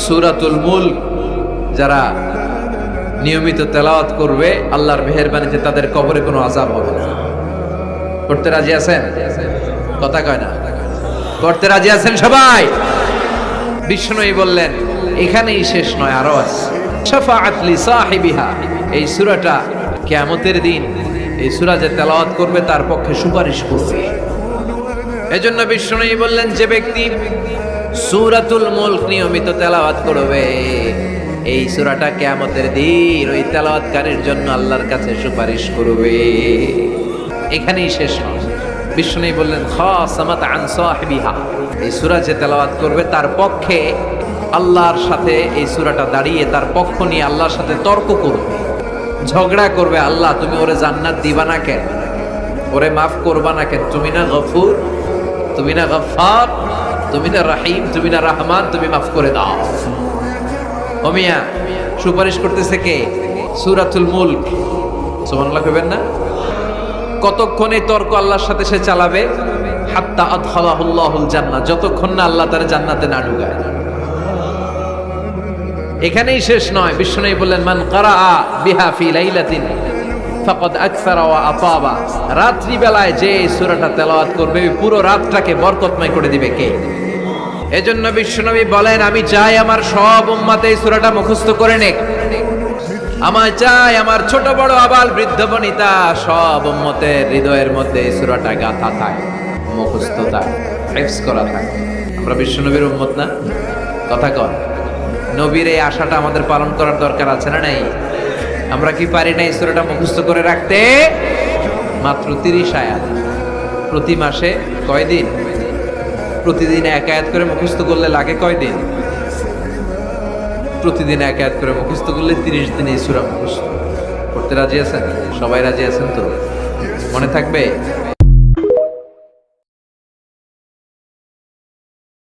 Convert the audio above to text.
সূরাতুল মুলক যারা নিয়মিত তেলাওয়াত করবে আল্লাহর মেহেরবানিতে তাদের কবরে কোনো আযাব হবে না। করতে রাজি আছেন? কথা কয় না। করতে রাজি আছেন সবাই? বিষ্ণুই বললেন এখানেই শেষ নয়, আরো আছে। শাফাআত লি সাহিবিহা, এই সূরাটা কিয়ামতের দিন এই সূরা যে তেলাওয়াত করবে তার পক্ষে সুপারিশ করবে। এজন্য বিষ্ণুই বললেন যে ব্যক্তি সূরাতুল মুলক নিয়মিত তেলাওয়াত করবে এই সূরাটা কিয়ামতের দিন ওই তেলাওয়াতকারীর জন্য আল্লাহর কাছে সুপারিশ করবে। এখানেই শেষ নয়, বিষ্ণুই বললেন খাসামাত আন সাহিবিহা, এই সূরা যে তেলাওয়াত করবে তার পক্ষে আল্লাহর সাথে এই সূরাটা দাঁড়িয়ে তার পক্ষ নিয়ে আল্লাহর সাথে তর্ক করবে, ঝগড়া করবে। আল্লাহ তুমি ওরে জান্নাত দিবা না কেন, ওরে মাফ করবা না কেন? তুমি না গফুর, তুমি না গফফার, তুমি না রহিম, তুমি না রহমান, তুমি মাফ করে দাও। ও মিয়া, সুপারিশ করতেছে কে? সূরাতুল মুলক। সুবহানাল্লাহ কইবেন না? কতক্ষণ এই তর্ক আল্লাহর সাথে সে চালাবে? হাত্তা আদখালাহুল্লাহুল জান্নাহ, যতক্ষণ না আল্লাহ তার জান্নাতে না ঢুকায়। এখানেই শেষ নয়, বিষ্ণু বললেন মান কারাআ বিহা ফি লাইলাতিন ফাকাদ আকসারা ওয়া আতাবা, রাত্রি বেলায় যে এই সূরাটা তেলাওয়াত করবে পুরো রাতটাকে বরকতময় করে দিবে কে? এজন্য বিশ্বনবী বলেন আমি চাই আমার সব উম্মত এই সূরাটা মুখস্থ করে নেক। আমার চাই আমার ছোট বড় আবাল বৃদ্ধ বনিতা সব উম্মতের হৃদয়ের মধ্যে এই সূরাটা গাঁথা থাকে, মুখস্থ থাকে, হিফজ করা থাকে। আমরা বিশ্বনবীর উম্মত না? কথা কন। নবীর এই আশাটা আমাদের পালন করার দরকার আছে না নাই? আমরা কি পারি না এই সূরাটা মুখস্থ করে রাখতে? মাত্র 30 আয়াত, প্রতি মাসে কয়দিন? প্রতিদিন এক আয়াত করে মুখস্থ করলে লাগে কয়দিন? প্রতিদিন এক আয়াত করে মুখস্থ করলে 30 দিনে এই সূরা মুখস্থ করতে রাজি আছেন? সবাই রাজি আছেন তো? মনে থাকবে?